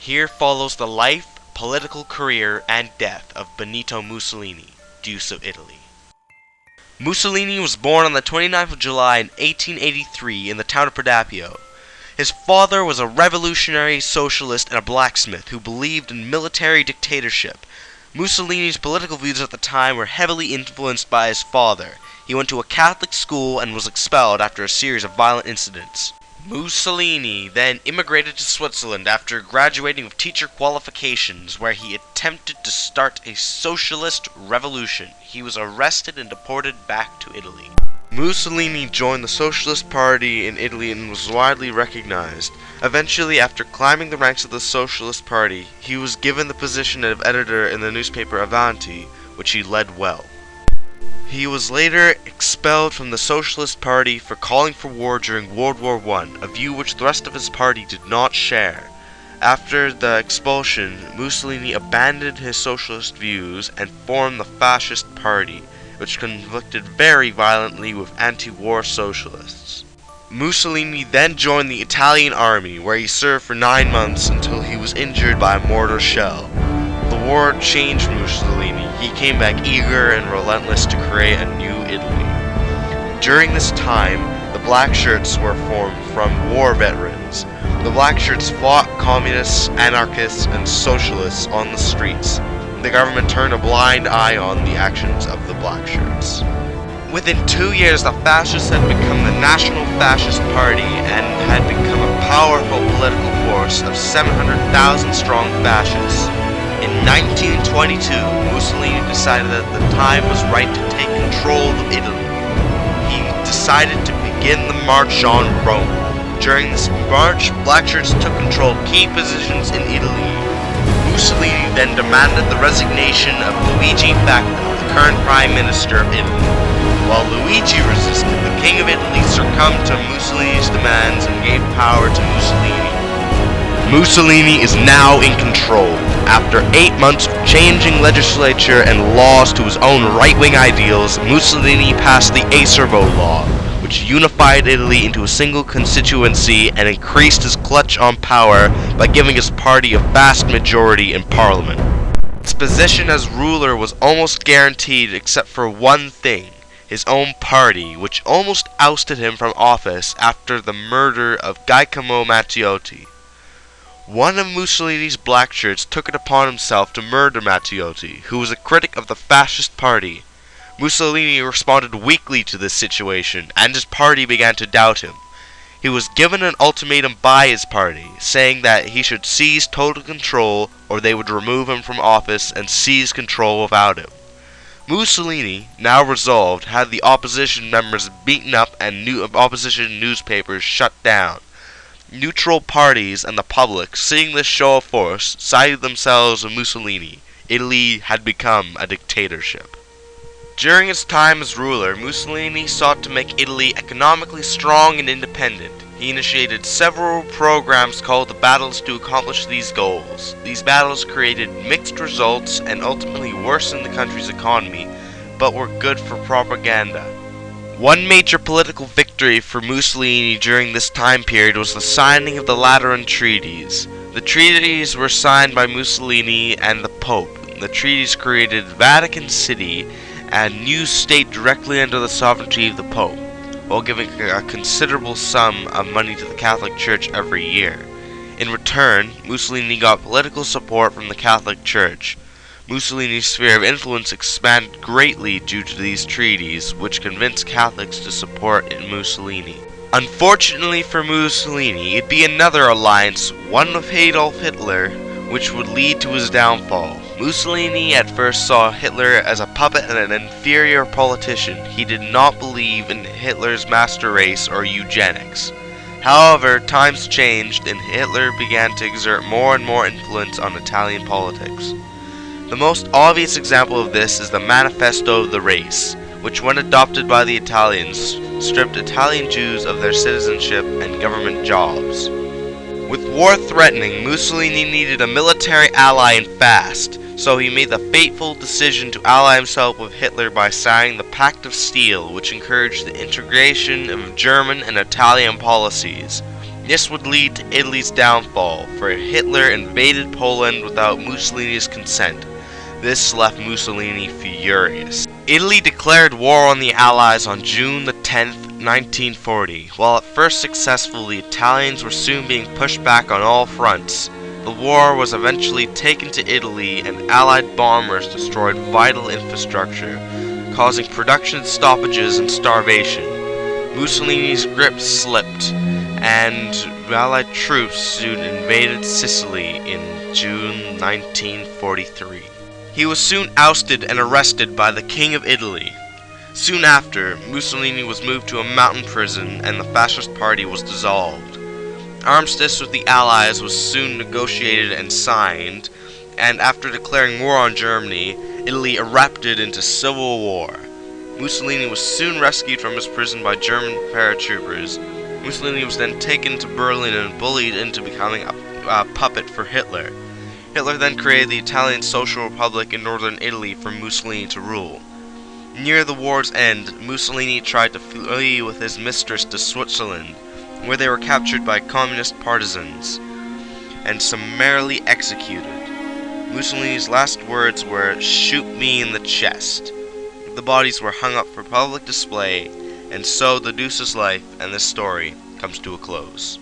Here follows the life, political career, and death of Benito Mussolini, Deuce of Italy. Mussolini was born on the 29th of July in 1883 in the town of Pradapio. His father was a revolutionary socialist and a blacksmith who believed in military dictatorship. Mussolini's political views at the time were heavily influenced by his father. He went to a Catholic school and was expelled after a series of violent incidents. Mussolini then immigrated to Switzerland after graduating with teacher qualifications, where he attempted to start a socialist revolution. He was arrested and deported back to Italy. Mussolini joined the Socialist Party in Italy and was widely recognized. Eventually, after climbing the ranks of the Socialist Party, he was given the position of editor in the newspaper Avanti, which he led well. He was later expelled from the Socialist Party for calling for war during World War I, a view which the rest of his party did not share. After the expulsion, Mussolini abandoned his socialist views and formed the Fascist Party, which conflicted very violently with anti-war socialists. Mussolini then joined the Italian army, where he served for 9 months until he was injured by a mortar shell. The war changed Mussolini. He came back eager and relentless to create a new Italy. During this time, the Black Shirts were formed from war veterans. The Black Shirts fought communists, anarchists, and socialists on the streets. The government turned a blind eye on the actions of the Black Shirts. Within 2 years, the fascists had become the National Fascist Party and had become a powerful political force of 700,000 strong fascists. In 1922, Mussolini decided that the time was right to take control of Italy. He decided to begin the March on Rome. During this march, Black Shirts took control of key positions in Italy. Mussolini then demanded the resignation of Luigi Facco, the current Prime Minister of Italy. While Luigi resisted, the King of Italy succumbed to Mussolini's demands and gave power to Mussolini. Mussolini is now in control. After 8 months of changing legislature and laws to his own right-wing ideals, Mussolini passed the Acerbo Law, which unified Italy into a single constituency and increased his clutch on power by giving his party a vast majority in parliament. His position as ruler was almost guaranteed except for one thing: his own party, which almost ousted him from office after the murder of Giacomo Matteotti. One of Mussolini's Black Shirts took it upon himself to murder Matteotti, who was a critic of the Fascist Party. Mussolini responded weakly to this situation, and his party began to doubt him. He was given an ultimatum by his party, saying that he should seize total control or they would remove him from office and seize control without him. Mussolini, now resolved, had the opposition members beaten up and opposition newspapers shut down. Neutral parties and the public, seeing this show of force, sided themselves with Mussolini. Italy had become a dictatorship. During his time as ruler, Mussolini sought to make Italy economically strong and independent. He initiated several programs called the battles to accomplish these goals. These battles created mixed results and ultimately worsened the country's economy, but were good for propaganda. One major political victory for Mussolini during this time period was the signing of the Lateran Treaties. The treaties were signed by Mussolini and the Pope. The treaties created Vatican City, a new state directly under the sovereignty of the Pope, while giving a considerable sum of money to the Catholic Church every year. In return, Mussolini got political support from the Catholic Church. Mussolini's sphere of influence expanded greatly due to these treaties, which convinced Catholics to support Mussolini. Unfortunately for Mussolini, it'd be another alliance, one with Adolf Hitler, which would lead to his downfall. Mussolini at first saw Hitler as a puppet and an inferior politician. He did not believe in Hitler's master race or eugenics. However, times changed and Hitler began to exert more and more influence on Italian politics. The most obvious example of this is the Manifesto of the Race, which when adopted by the Italians, stripped Italian Jews of their citizenship and government jobs. With war threatening, Mussolini needed a military ally and fast, so he made the fateful decision to ally himself with Hitler by signing the Pact of Steel, which encouraged the integration of German and Italian policies. This would lead to Italy's downfall, for Hitler invaded Poland without Mussolini's consent. This left Mussolini furious. Italy declared war on the Allies on June the 10th, 1940. While at first successful, the Italians were soon being pushed back on all fronts. The war was eventually taken to Italy, and Allied bombers destroyed vital infrastructure, causing production stoppages and starvation. Mussolini's grip slipped, and Allied troops soon invaded Sicily in June 1943. He was soon ousted and arrested by the King of Italy. Soon after, Mussolini was moved to a mountain prison and the fascist party was dissolved. Armistice with the Allies was soon negotiated and signed, and after declaring war on Germany, Italy erupted into civil war. Mussolini was soon rescued from his prison by German paratroopers. Mussolini was then taken to Berlin and bullied into becoming a puppet for Hitler. Hitler then created the Italian Social Republic in northern Italy for Mussolini to rule. Near the war's end, Mussolini tried to flee with his mistress to Switzerland, where they were captured by communist partisans and summarily executed. Mussolini's last words were, "Shoot me in the chest." The bodies were hung up for public display, and so the Deuce's life and this story comes to a close.